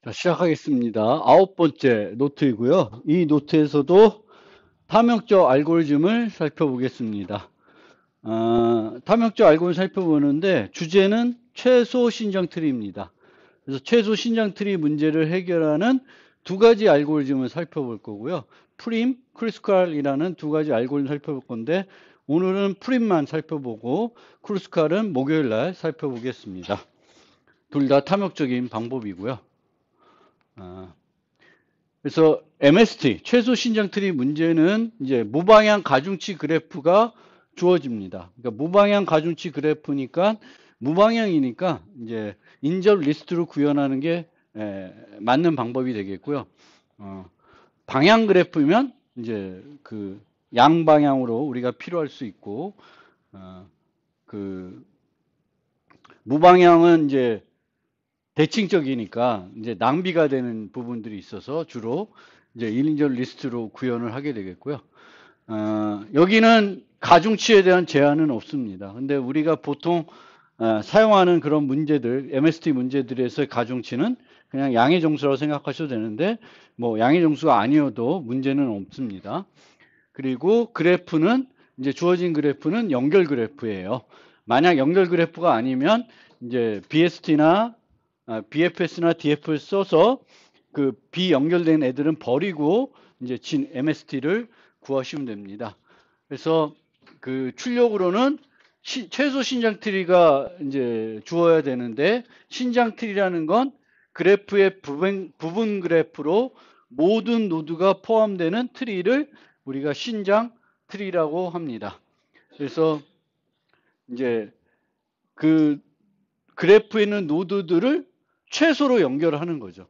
자, 시작하겠습니다. 9번째 노트이고요. 이 노트에서도 탐욕적 알고리즘을 살펴보겠습니다. 탐욕적 알고리즘 살펴보는데 주제는 최소 신장 트리입니다. 그래서 최소 신장 트리 문제를 해결하는 두 가지 알고리즘을 살펴볼 거고요. 프림, 크루스칼이라는 두 가지 알고리즘 살펴볼 건데 오늘은 프림만 살펴보고 크루스칼은 목요일 날 살펴보겠습니다. 둘 다 탐욕적인 방법이고요. 그래서 MST, 최소 신장 트리 문제는 이제 무방향 가중치 그래프가 주어집니다. 그러니까 무방향 가중치 그래프니까 무방향이니까 이제 인접 리스트로 구현하는 게 맞는 방법이 되겠고요. 방향 그래프면 이제 그 양방향으로 우리가 필요할 수 있고 그 무방향은 이제 대칭적이니까 이제 낭비가 되는 부분들이 있어서 주로 이제 1인절 리스트로 구현을 하게 되겠고요. 여기는 가중치에 대한 제한은 없습니다. 근데 우리가 보통 사용하는 그런 문제들, MST 문제들에서의 가중치는 그냥 양의 정수라고 생각하셔도 되는데 뭐 양의 정수가 아니어도 문제는 없습니다. 그리고 그래프는 이제 주어진 그래프는 연결 그래프예요. 만약 연결 그래프가 아니면 이제 BST나 BFS나 DF를 써서 그 비연결된 애들은 버리고 이제 진 MST를 구하시면 됩니다. 그래서 그 출력으로는 최소 신장 트리가 이제 주어야 되는데 신장 트리라는 건 그래프의 부분 그래프로 모든 노드가 포함되는 트리를 우리가 신장 트리라고 합니다. 그래서 이제 그 그래프에 있는 노드들을 최소로 연결하는 거죠.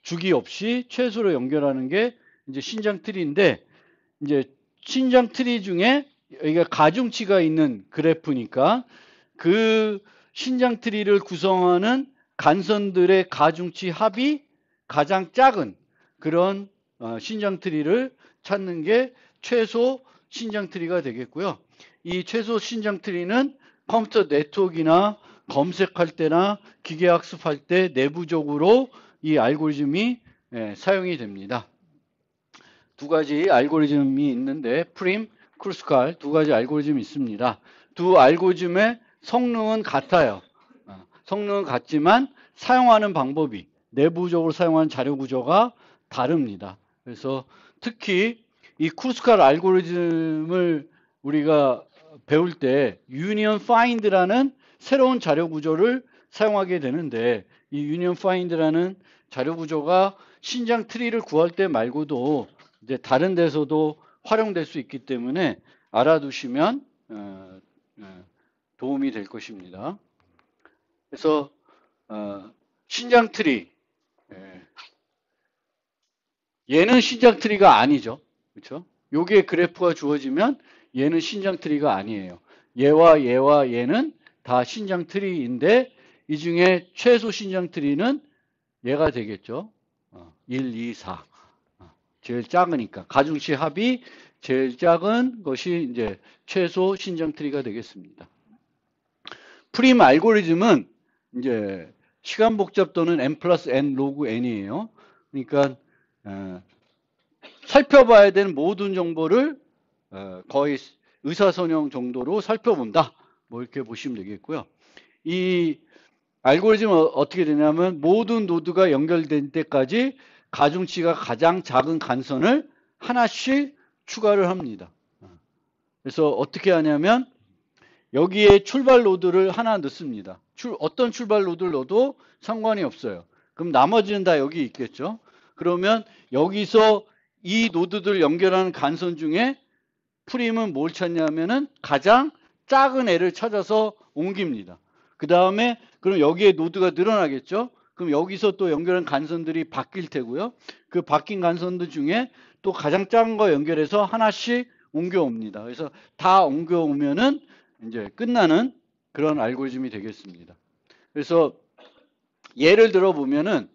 주기 없이 최소로 연결하는 게 이제 신장 트리인데 이제 신장 트리 중에 여기가 가중치가 있는 그래프니까 그 신장 트리를 구성하는 간선들의 가중치 합이 가장 작은 그런 신장 트리를 찾는 게 최소 신장 트리가 되겠고요. 이 최소 신장 트리는 컴퓨터 네트워크나 검색할 때나 기계 학습할 때 내부적으로 이 알고리즘이 사용이 됩니다. 두 가지 알고리즘이 있는데 프림, 크루스칼 두 가지 알고리즘이 있습니다. 두 알고리즘의 성능은 같아요. 성능은 같지만 사용하는 방법이 내부적으로 사용하는 자료 구조가 다릅니다. 그래서 특히 이 크루스칼 알고리즘을 우리가 배울 때 유니언 파인드라는 새로운 자료 구조를 사용하게 되는데 이 유니언 파인드라는 자료 구조가 신장 트리를 구할 때 말고도 이제 다른 데서도 활용될 수 있기 때문에 알아두시면 도움이 될 것입니다. 그래서 신장 트리 얘는 신장 트리가 아니죠. 그렇죠? 요게 그래프가 주어지면 얘는 신장 트리가 아니에요. 얘와 얘와 얘는 다 신장 트리인데 이 중에 최소 신장 트리는 얘가 되겠죠. 1, 2, 4. 제일 작으니까 가중치 합이 제일 작은 것이 이제 최소 신장 트리가 되겠습니다. 프림 알고리즘은 이제 시간 복잡 또는 n 플러스 n 로그 n이에요. 그러니까 살펴봐야 되는 모든 정보를 거의 의사선형 정도로 살펴본다. 뭐 이렇게 보시면 되겠고요. 이 알고리즘은 어떻게 되냐면 모든 노드가 연결된 때까지 가중치가 가장 작은 간선을 하나씩 추가를 합니다. 그래서 어떻게 하냐면 여기에 출발 노드를 하나 넣습니다. 어떤 출발 노드를 넣어도 상관이 없어요. 그럼 나머지는 다 여기 있겠죠. 그러면 여기서 이 노드들 연결하는 간선 중에 프림은 뭘 찾냐면은 가장 작은 애를 찾아서 옮깁니다. 그 다음에 그럼 여기에 노드가 늘어나겠죠. 그럼 여기서 또 연결한 간선들이 바뀔 테고요. 그 바뀐 간선들 중에 또 가장 작은 거 연결해서 하나씩 옮겨옵니다. 그래서 다 옮겨오면은 이제 끝나는 그런 알고리즘이 되겠습니다. 그래서 예를 들어 보면은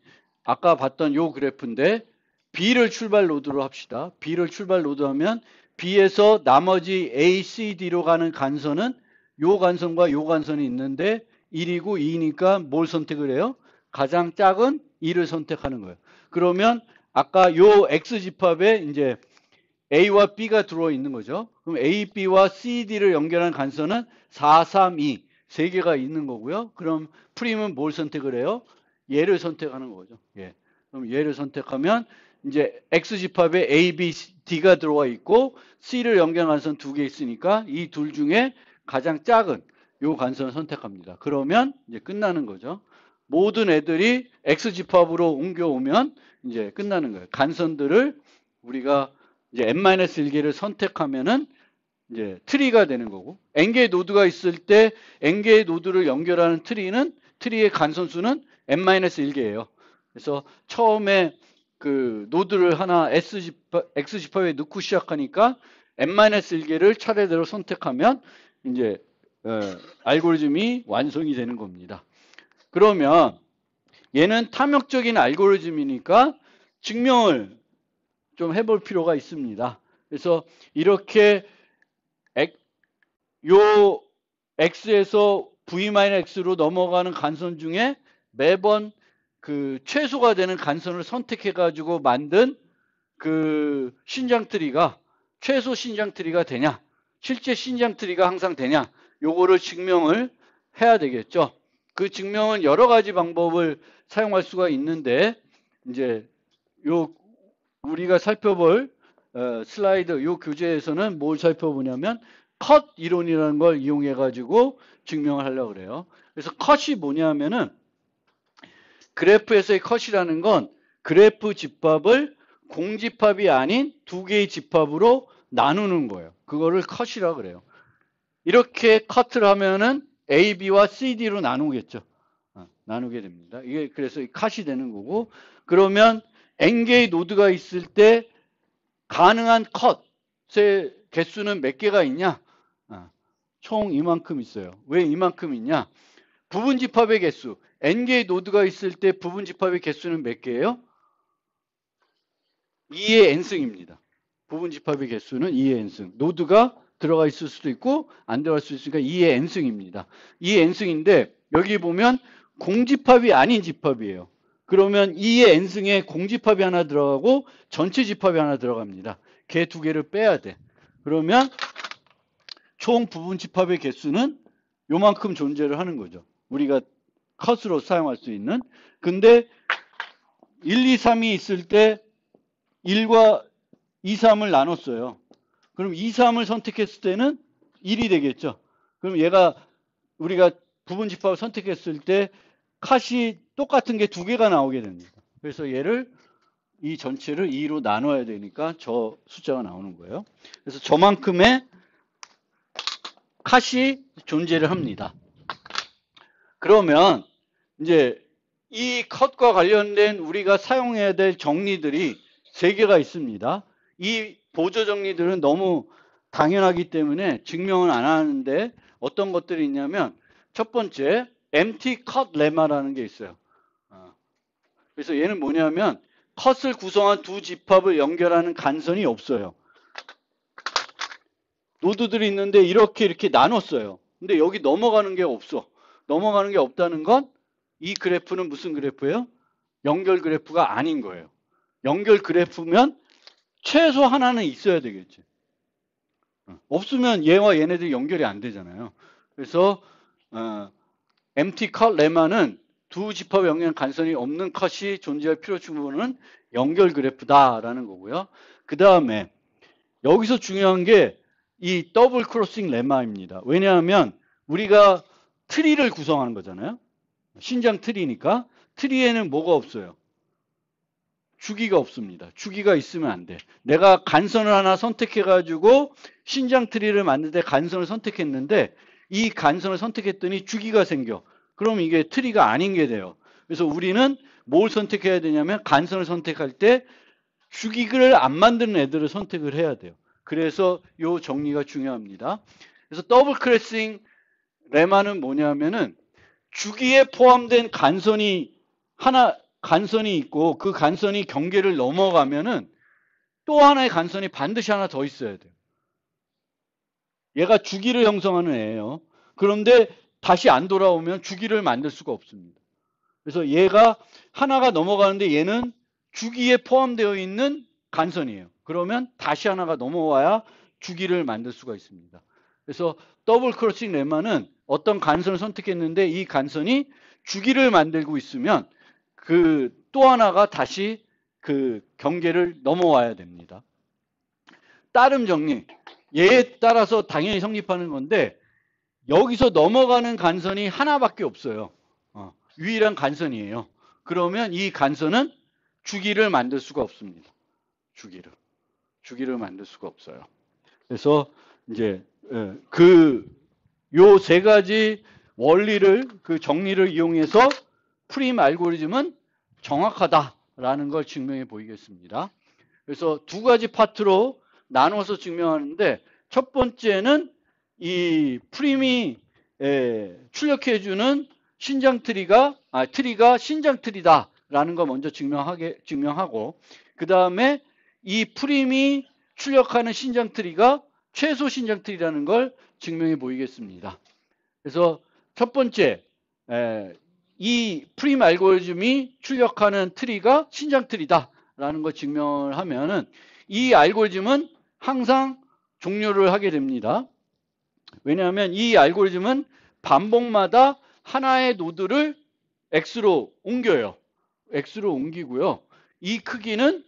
아까 봤던 요 그래프인데 B를 출발 노드로 합시다. B를 출발 노드하면 B에서 나머지 A, C, D로 가는 간선은 요 간선과 요 간선이 있는데 1이고 2니까 뭘 선택을 해요? 가장 작은 2를 선택하는 거예요. 그러면 아까 요 X집합에 이제 A와 B가 들어와 있는 거죠. 그럼 A, B와 C, D를 연결한 간선은 4, 3, 2. 세 개가 있는 거고요. 그럼 프림은 뭘 선택을 해요? 얘를 선택하는 거죠. 예. 그럼 얘를 선택하면 이제 X집합에 A, B, D가 들어와 있고 C를 연결한 간선 두 개 있으니까 이 둘 중에 가장 작은 요 간선을 선택합니다. 그러면 이제 끝나는 거죠. 모든 애들이 X집합으로 옮겨오면 이제 끝나는 거예요. 간선들을 우리가 이제 n-1개를 선택하면은 이제 트리가 되는 거고, n개의 노드가 있을 때 n개의 노드를 연결하는 트리의 간선수는 n-1개예요. 그래서 처음에 그 노드를 하나 X집합에 넣고 시작하니까 n-1개를 차례대로 선택하면 이제 알고리즘이 완성이 되는 겁니다. 그러면 얘는 탐욕적인 알고리즘이니까 증명을 좀 해볼 필요가 있습니다. 그래서 이렇게 요 x에서 v-x로 넘어가는 간선 중에 매번 그 최소가 되는 간선을 선택해 가지고 만든 그 신장트리가 최소 신장트리가 되냐, 실제 신장트리가 항상 되냐, 요거를 증명을 해야 되겠죠. 그 증명은 여러 가지 방법을 사용할 수가 있는데, 이제 요 우리가 살펴볼 슬라이드 요 교재에서는 뭘 살펴보냐면 컷 이론이라는 걸 이용해 가지고 증명을 하려고 그래요. 그래서 컷이 뭐냐면은 그래프에서의 컷이라는 건 그래프 집합을 공집합이 아닌 두 개의 집합으로 나누는 거예요. 그거를 컷이라고 그래요. 이렇게 컷을 하면은 A, B와 C, D로 나누겠죠. 나누게 됩니다. 이게 그래서 컷이 되는 거고, 그러면 n개의 노드가 있을 때 가능한 컷의 개수는 몇 개가 있냐? 총 이만큼 있어요. 왜 이만큼 있냐? 부분집합의 개수. n개의 노드가 있을 때 부분집합의 개수는 몇 개예요? 2의 n승입니다. 부분집합의 개수는 2의 n승. 노드가 들어가 있을 수도 있고 안 들어갈 수 있으니까 2의 n승입니다. 2의 n승인데 여기 보면 공집합이 아닌 집합이에요. 그러면 2의 n승에 공집합이 하나 들어가고 전체 집합이 하나 들어갑니다. 걔 두 개를 빼야 돼. 그러면 총 부분집합의 개수는 요만큼 존재를 하는 거죠. 우리가 컷으로 사용할 수 있는. 근데 1, 2, 3이 있을 때 1과 2, 3을 나눴어요. 그럼 2, 3을 선택했을 때는 1이 되겠죠. 그럼 얘가 우리가 부분집합을 선택했을 때 컷이 똑같은 게 두 개가 나오게 됩니다. 그래서 얘를 이 전체를 2로 나눠야 되니까 저 숫자가 나오는 거예요. 그래서 저만큼의 컷이 존재를 합니다. 그러면 이제 이 컷과 관련된 우리가 사용해야 될 정리들이 3개가 있습니다. 이 보조 정리들은 너무 당연하기 때문에 증명은 안 하는데 어떤 것들이 있냐면 첫 번째 empty cut lemma라는 게 있어요. 그래서 얘는 뭐냐면 컷을 구성한 두 집합을 연결하는 간선이 없어요. 노드들이 있는데 이렇게 나눴어요. 근데 여기 넘어가는 게 없어. 넘어가는 게 없다는 건 이 그래프는 무슨 그래프예요? 연결 그래프가 아닌 거예요. 연결 그래프면 최소 하나는 있어야 되겠지. 없으면 얘와 얘네들이 연결이 안 되잖아요. 그래서 empty cut lemma는 두 집합 연결 간선이 없는 컷이 존재할 필요 충분은 연결 그래프다라는 거고요. 그 다음에 여기서 중요한 게 이 더블 크로싱 렘마입니다. 왜냐하면 우리가 트리를 구성하는 거잖아요. 신장 트리니까 트리에는 뭐가 없어요? 주기가 없습니다. 주기가 있으면 안 돼. 내가 간선을 하나 선택해가지고 신장 트리를 만드는데 간선을 선택했는데 이 간선을 선택했더니 주기가 생겨. 그럼 이게 트리가 아닌 게 돼요. 그래서 우리는 뭘 선택해야 되냐면 간선을 선택할 때 주기를 안 만드는 애들을 선택을 해야 돼요. 그래서 이 정리가 중요합니다. 그래서 더블 크로싱 레마는 뭐냐면은 주기에 포함된 간선이 있고 그 간선이 경계를 넘어가면은 또 하나의 간선이 반드시 하나 더 있어야 돼요. 얘가 주기를 형성하는 애예요. 그런데 다시 안 돌아오면 주기를 만들 수가 없습니다. 그래서 얘가 하나가 넘어가는데 얘는 주기에 포함되어 있는 간선이에요. 그러면 다시 하나가 넘어와야 주기를 만들 수가 있습니다. 그래서 더블 크로싱 렘마는 어떤 간선을 선택했는데 이 간선이 주기를 만들고 있으면 그 또 하나가 다시 그 경계를 넘어와야 됩니다. 따름 정리. 얘에 따라서 당연히 성립하는 건데 여기서 넘어가는 간선이 하나밖에 없어요. 유일한 간선이에요. 그러면 이 간선은 주기를 만들 수가 없습니다. 주기를 만들 수가 없어요. 그래서 이제 요 세 가지 원리를 그 정리를 이용해서 프림 알고리즘은 정확하다라는 걸 증명해 보이겠습니다. 그래서 두 가지 파트로 나눠서 증명하는데 첫 번째는 이 프림이 출력해주는 신장 트리가 신장 트리다라는 거 먼저 증명하고 그 다음에 이 프림이 출력하는 신장 트리가 최소 신장 트리라는 걸 증명해 보이겠습니다. 그래서 첫 번째 이 프림 알고리즘이 출력하는 트리가 신장 트리다라는 걸 증명을 하면은 이 알고리즘은 항상 종료를 하게 됩니다. 왜냐하면 이 알고리즘은 반복마다 하나의 노드를 X로 옮겨요. X로 옮기고요. 이 크기는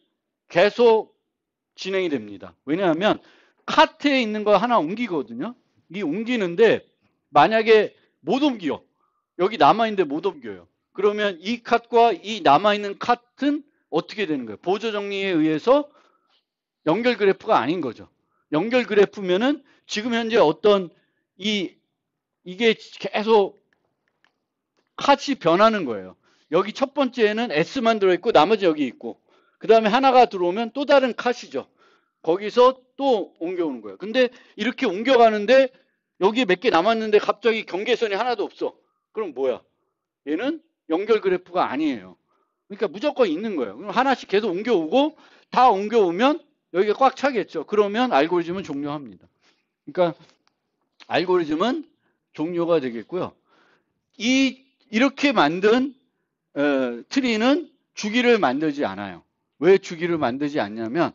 계속 진행이 됩니다. 왜냐하면 카트에 있는 거 하나 옮기거든요. 이 옮기는데 만약에 못 옮겨. 여기 남아있는데 못 옮겨요. 그러면 이 컷과 이 남아있는 컷은 어떻게 되는 거예요? 보조 정리에 의해서 연결 그래프가 아닌 거죠. 연결 그래프면은 지금 현재 어떤 이게 계속 컷이 변하는 거예요. 여기 첫 번째에는 S만 들어있고 나머지 여기 있고 그 다음에 하나가 들어오면 또 다른 컷이죠. 거기서 또 옮겨오는 거예요. 근데 이렇게 옮겨가는데 여기에 몇 개 남았는데 갑자기 경계선이 하나도 없어. 그럼 뭐야? 얘는 연결 그래프가 아니에요. 그러니까 무조건 있는 거예요. 그럼 하나씩 계속 옮겨오고 다 옮겨오면 여기가 꽉 차겠죠. 그러면 알고리즘은 종료합니다. 그러니까 알고리즘은 종료가 되겠고요. 이렇게 만든 트리는 주기를 만들지 않아요. 왜 주기를 만들지 않냐면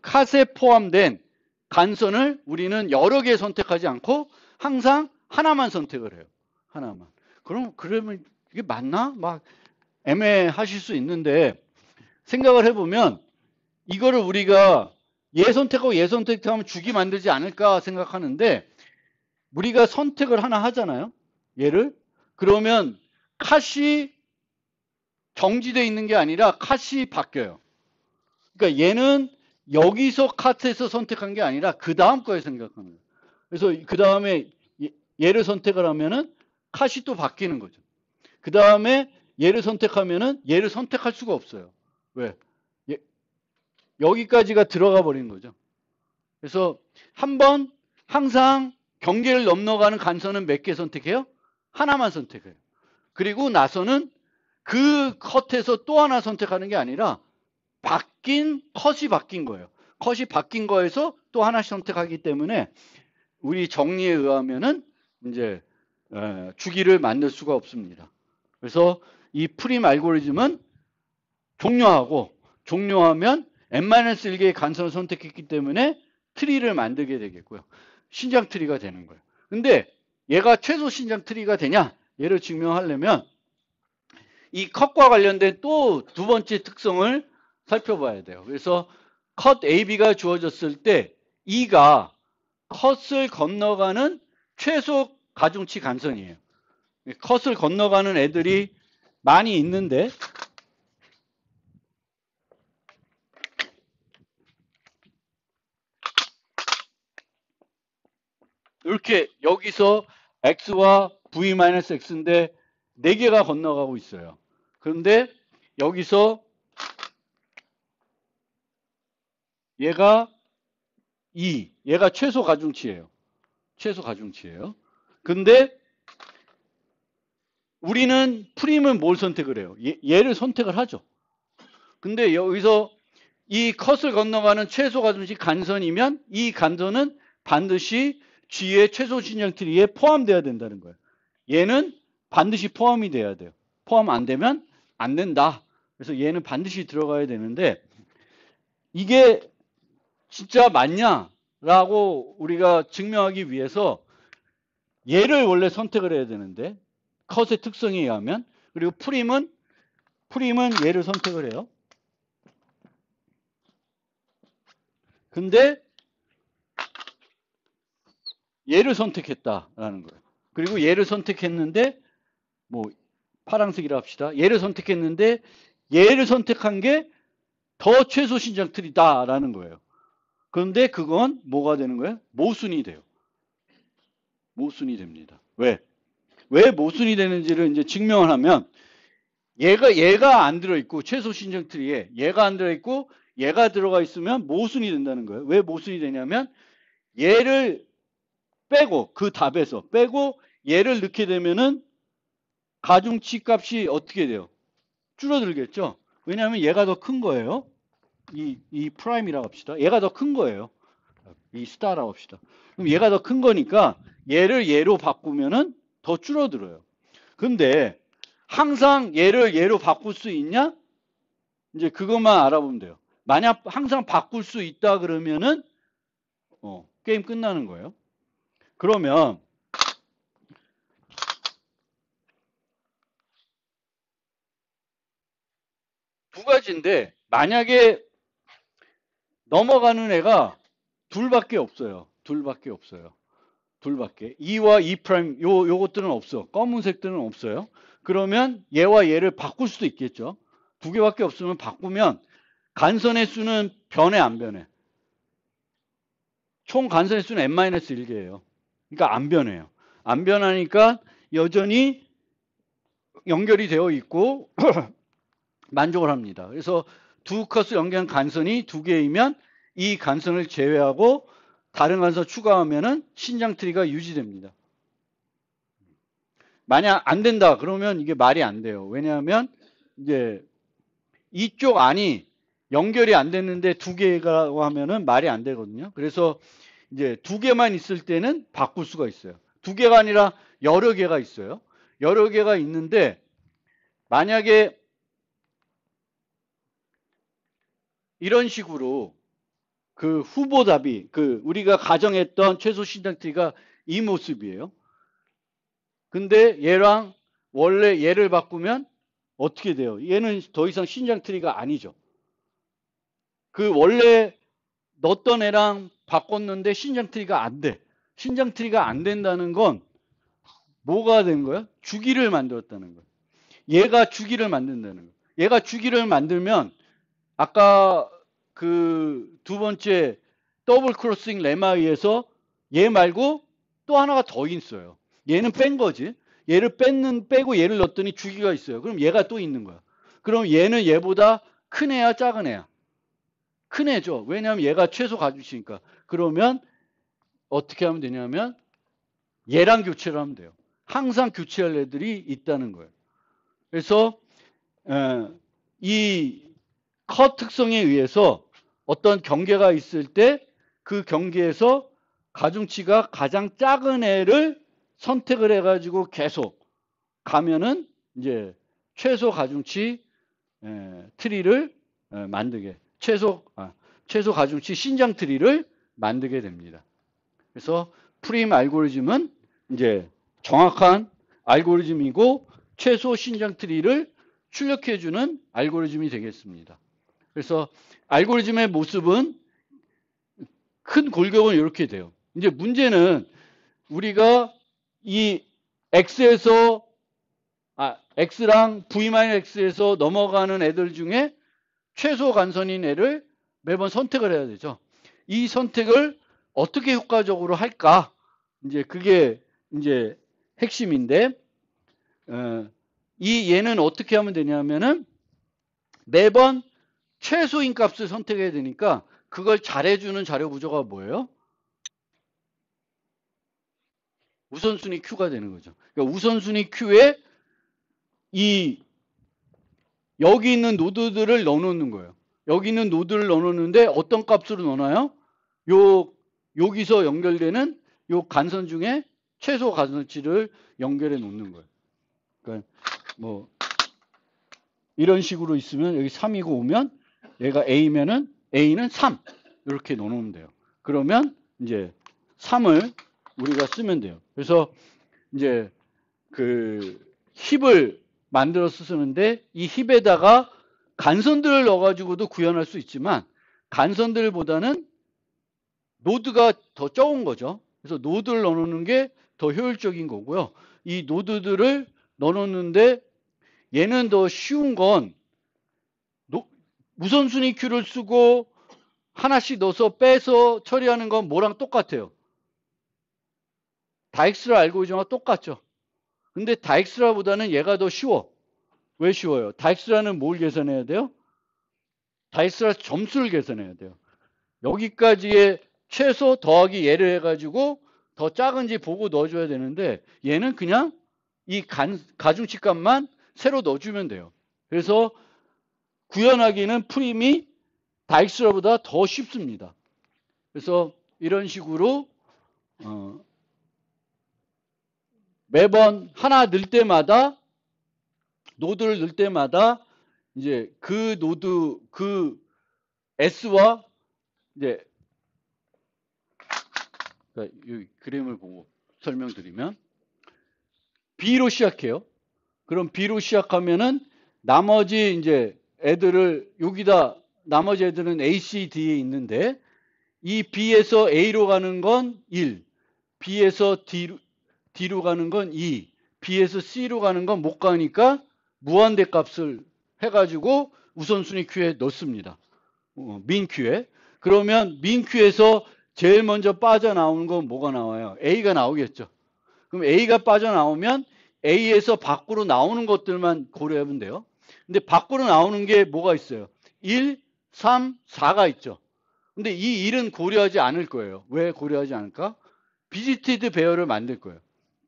컷에 포함된 간선을 우리는 여러 개 선택하지 않고 항상 하나만 선택을 해요. 하나만. 그러면 이게 맞나? 막 애매하실 수 있는데 생각을 해보면 이거를 우리가 얘 선택하고 얘 선택하면 주기 만들지 않을까 생각하는데 우리가 선택을 하나 하잖아요. 얘를. 그러면 컷이 정지되어 있는 게 아니라 컷이 바뀌어요. 그러니까 얘는 여기서 컷에서 선택한 게 아니라 그 다음 거에 생각하는 거예요. 그래서 그 다음에 얘를 선택을 하면은 컷이 또 바뀌는 거죠. 그 다음에 얘를 선택하면은 얘를 선택할 수가 없어요. 왜? 여기까지가 들어가 버리는 거죠. 그래서 한번 항상 경계를 넘어가는 간선은 몇 개 선택해요? 하나만 선택해요. 그리고 나서는 그 컷에서 또 하나 선택하는 게 아니라 컷이 바뀐 거예요. 컷이 바뀐 거에서 또 하나씩 선택하기 때문에 우리 정리에 의하면은 이제 주기를 만들 수가 없습니다. 그래서 이 프림 알고리즘은 종료하면 n-1개의 간선을 선택했기 때문에 트리를 만들게 되겠고요. 신장 트리가 되는 거예요. 근데 얘가 최소 신장 트리가 되냐? 얘를 증명하려면 이 컷과 관련된 또 두 번째 특성을 살펴봐야 돼요. 그래서 컷 AB가 주어졌을 때 E가 컷을 건너가는 최소 가중치 간선이에요. 컷을 건너가는 애들이 많이 있는데 이렇게 여기서 X와 V-X인데 4개가 건너가고 있어요. 그런데 여기서 얘가 얘가 최소 가중치예요. 근데 우리는 프림은 뭘 선택을 해요? 얘를 선택을 하죠. 근데 여기서 이 컷을 건너가는 최소 가중치 간선이면 이 간선은 반드시 G의 최소 신장 트리에 포함되어야 된다는 거예요. 얘는 반드시 포함이 돼야 돼요. 포함 안 되면 안 된다. 그래서 얘는 반드시 들어가야 되는데 이게 진짜 맞냐라고 우리가 증명하기 위해서 얘를 원래 선택을 해야 되는데 컷의 특성에 의하면 그리고 프림은 얘를 선택을 해요. 근데 얘를 선택했다라는 거예요. 그리고 얘를 선택했는데 뭐 파란색이라 합시다. 얘를 선택했는데 얘를 선택한 게 더 최소 신장 틀이다라는 거예요. 그런데 그건 뭐가 되는 거예요? 모순이 돼요. 모순이 됩니다. 왜? 왜 모순이 되는지를 이제 증명을 하면 얘가 안 들어있고 최소 신장 트리에 얘가 안 들어있고 얘가 들어가 있으면 모순이 된다는 거예요. 왜 모순이 되냐면 얘를 빼고 그 답에서 빼고 얘를 넣게 되면은 가중치 값이 어떻게 돼요? 줄어들겠죠. 왜냐하면 얘가 더 큰 거예요. 이 프라임이라고 합시다. 얘가 더 큰 거예요. 이 스타라고 합시다. 그럼 얘가 더 큰 거니까 얘를 얘로 바꾸면은 더 줄어들어요. 근데 항상 얘를 얘로 바꿀 수 있냐? 이제 그것만 알아보면 돼요. 만약 항상 바꿀 수 있다 그러면은 게임 끝나는 거예요. 그러면 두 가지인데 만약에 넘어가는 애가 둘밖에 없어요. 둘밖에 없어요. 둘밖에. 2와 2 프라임 요것들은 없어. 검은색들은 없어요. 그러면 얘와 얘를 바꿀 수도 있겠죠. 두 개밖에 없으면 바꾸면 간선의 수는 변해 안 변해? 총 간선의 수는 n-1개예요. 그러니까 안 변해요. 안 변하니까 여전히 연결이 되어 있고 만족을 합니다. 그래서 두 컷을 연결한 간선이 두 개이면 이 간선을 제외하고 다른 간선 추가하면은 신장 트리가 유지됩니다. 만약 안 된다 그러면 이게 말이 안 돼요. 왜냐하면 이제 이쪽 안이 연결이 안 됐는데 두 개가 하면은 말이 안 되거든요. 그래서 이제 두 개만 있을 때는 바꿀 수가 있어요. 두 개가 아니라 여러 개가 있어요. 여러 개가 있는데 만약에 이런 식으로 그 후보 답이 그 우리가 가정했던 최소 신장트리가 이 모습이에요. 근데 얘랑 원래 얘를 바꾸면 어떻게 돼요? 얘는 더 이상 신장트리가 아니죠. 그 원래 넣었던 애랑 바꿨는데 신장트리가 안 돼. 신장트리가 안 된다는 건 뭐가 된 거야? 주기를 만들었다는 거야. 얘가 주기를 만든다는 거야. 얘가 주기를 만들면 아까 그 두 번째 더블 크로싱 레마에 의해서 얘 말고 또 하나가 더 있어요. 얘는 뺀 거지. 얘를 빼고 얘를 넣었더니 주기가 있어요. 그럼 얘가 또 있는 거야. 그럼 얘는 얘보다 큰 애야, 작은 애야? 큰 애죠. 왜냐하면 얘가 최소 가주시니까. 그러면 어떻게 하면 되냐면 얘랑 교체를 하면 돼요. 항상 교체할 애들이 있다는 거예요. 그래서 이 컷 특성에 의해서 어떤 경계가 있을 때 그 경계에서 가중치가 가장 작은 애를 선택을 해가지고 계속 가면은 이제 최소 가중치 트리를 만들게 최소 가중치 신장 트리를 만들게 됩니다. 그래서 프림 알고리즘은 이제 정확한 알고리즘이고 최소 신장 트리를 출력해주는 알고리즘이 되겠습니다. 그래서 알고리즘의 모습은 큰 골격은 이렇게 돼요. 이제 문제는 우리가 이 X에서 X랑 V-X에서 넘어가는 애들 중에 최소 간선인 애를 매번 선택을 해야 되죠. 이 선택을 어떻게 효과적으로 할까? 이제 그게 이제 핵심인데, 이 얘는 어떻게 하면 되냐면은 매번 최소인 값을 선택해야 되니까 그걸 잘해주는 자료 구조가 뭐예요? 우선순위 Q가 되는 거죠. 그러니까 우선순위 Q에 여기 있는 노드들을 넣어놓는 거예요. 여기 있는 노드를 넣어놓는데 어떤 값으로 넣어놔요? 여기서 연결되는 요 간선 중에 최소 간선치를 연결해 놓는 거예요. 그러니까 뭐 이런 식으로 있으면 여기 3이고 오면 얘가 A면은 A는 3 이렇게 넣어놓으면 돼요. 그러면 이제 3을 우리가 쓰면 돼요. 그래서 이제 그 힙을 만들어서 쓰는데 이 힙에다가 간선들을 넣어가지고도 구현할 수 있지만 간선들보다는 노드가 더 적은 거죠. 그래서 노드를 넣어놓는 게 더 효율적인 거고요. 이 노드들을 넣어놓는데 얘는 더 쉬운 건 무선순위 큐를 쓰고 하나씩 넣어서 빼서 처리하는 건 뭐랑 똑같아요. 다익스라 알고리즘과 똑같죠. 근데 다익스라보다는 얘가 더 쉬워. 왜 쉬워요? 다익스라는 뭘 계산해야 돼요? 다익스라 점수를 계산해야 돼요. 여기까지의 최소 더하기 얘를 해가지고 더 작은지 보고 넣어줘야 되는데 얘는 그냥 이 가중치 값만 새로 넣어주면 돼요. 그래서 구현하기는 프림이 다익스라보다 더 쉽습니다. 그래서 이런 식으로 매번 하나 넣을 때마다 노드를 넣을 때마다 이제 그 노드 그 S와 이제 이 그림을 보고 설명드리면 B로 시작해요. 그럼 B로 시작하면은 나머지 이제 애들을 여기다 나머지 애들은 A, C, D에 있는데 이 B에서 A로 가는 건 1, B에서 D로 가는 건 2, B에서 C로 가는 건 못 가니까 무한대 값을 해가지고 우선순위 큐에 넣습니다. 민 큐에. 그러면 민 큐에서 제일 먼저 빠져나오는 건 뭐가 나와요? A가 나오겠죠. 그럼 A가 빠져나오면 A에서 밖으로 나오는 것들만 고려하면 돼요. 근데 밖으로 나오는 게 뭐가 있어요? 1, 3, 4가 있죠. 근데 이 1은 고려하지 않을 거예요. 왜 고려하지 않을까? 비지티드 배열을 만들 거예요.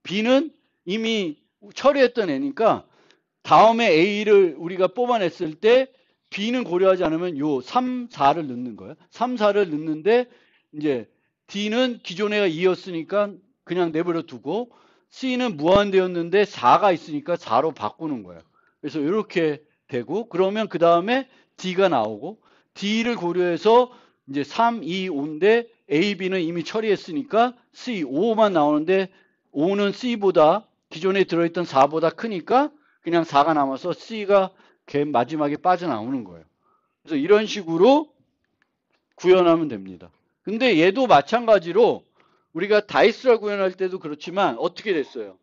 B는 이미 처리했던 애니까 다음에 A를 우리가 뽑아냈을 때 B는 고려하지 않으면 요 3, 4를 넣는 거예요. 3, 4를 넣는데 이제 D는 기존 애가 2였으니까 그냥 내버려 두고 C는 무한대였는데 4가 있으니까 4로 바꾸는 거예요. 그래서 이렇게 되고 그러면 그 다음에 D가 나오고 D를 고려해서 이제 3, 2, 5인데 A, B는 이미 처리했으니까 C, 5만 나오는데 5는 C보다 기존에 들어있던 4보다 크니까 그냥 4가 남아서 C가 마지막에 빠져나오는 거예요. 그래서 이런 식으로 구현하면 됩니다. 근데 얘도 마찬가지로 우리가 다이스라 구현할 때도 그렇지만 어떻게 됐어요?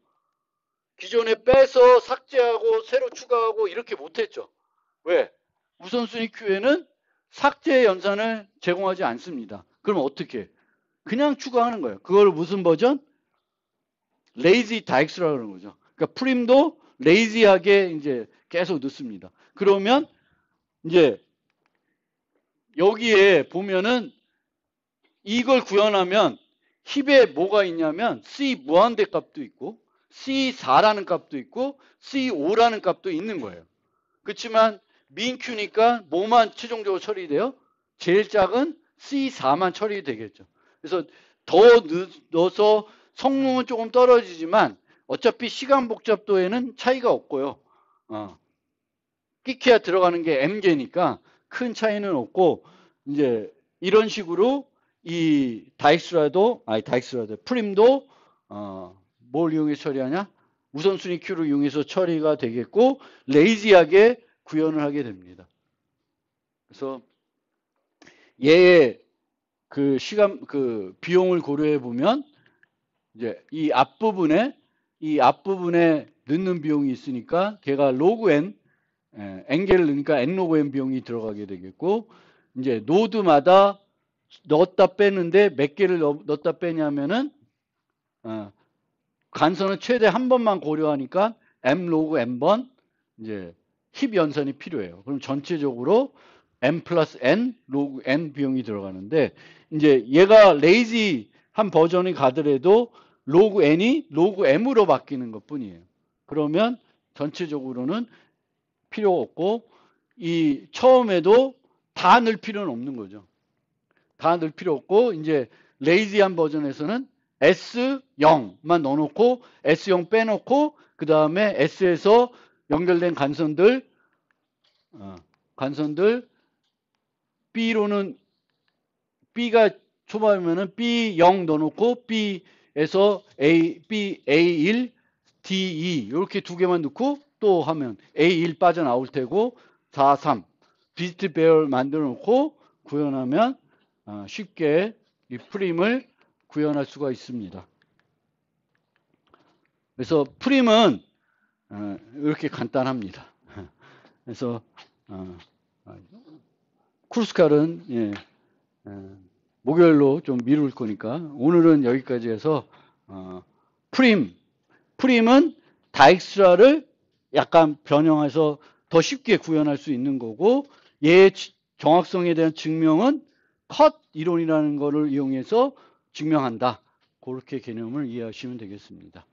기존에 빼서 삭제하고 새로 추가하고 이렇게 못했죠. 왜? 우선순위 큐에는 삭제 연산을 제공하지 않습니다. 그럼 어떻게? 그냥 추가하는 거예요. 그걸 무슨 버전? 레이지 다익스라고 그러는 거죠. 그러니까 프림도 레이지하게 이제 계속 넣습니다. 그러면 이제 여기에 보면은 이걸 구현하면 힙에 뭐가 있냐면 C 무한대 값도 있고 C4라는 값도 있고 C5라는 값도 있는 거예요. 그렇지만 민 큐니까 뭐만 최종적으로 처리돼요? 제일 작은 C4만 처리되겠죠. 그래서 더 넣어서 성능은 조금 떨어지지만 어차피 시간 복잡도에는 차이가 없고요. 끼키야 들어가는 게 M개니까 큰 차이는 없고 이제 이런 식으로 이 다익스라도 프림도 뭘 이용해서 처리하냐? 우선순위 큐를 이용해서 처리가 되겠고 레이지하게 구현을 하게 됩니다. 그래서 얘의 그 시간 그 비용을 고려해 보면 이제 이 앞부분에 넣는 비용이 있으니까 걔가 로그 n n개를 넣으니까 n 로그 n 비용이 들어가게 되겠고 이제 노드마다 넣었다 빼는데 몇 개를 넣었다 빼냐면은 간선은 최대 한 번만 고려하니까 m 로그 n번 이제 힙 연산이 필요해요. 그럼 전체적으로 m 플러스 n 로그 n 비용이 들어가는데 이제 얘가 레이지 한 버전이 가더라도 로그 n이 로그 m으로 바뀌는 것 뿐이에요. 그러면 전체적으로는 필요 없고 이 처음에도 다 넣을 필요는 없는 거죠. 다 넣을 필요 없고 이제 레이지한 버전에서는 S0만 넣어놓고 S0 빼놓고 그 다음에 S에서 연결된 간선들 B로는 B가 초반이면은 B0 넣어놓고 B에서 B A1 D2 이렇게 두 개만 넣고 또 하면 A1 빠져나올 테고 4, 3 비스트 배열 만들어 놓고 구현하면 쉽게 이 프림을 구현할 수가 있습니다. 그래서 프림은 이렇게 간단합니다. 그래서 크루스칼은 예, 목요일로 좀 미룰 거니까 오늘은 여기까지 해서 프림은 다익스트라를 약간 변형해서 더 쉽게 구현할 수 있는 거고 얘의 정확성에 대한 증명은 컷 이론이라는 거를 이용해서 증명한다. 그렇게 개념을 이해하시면 되겠습니다.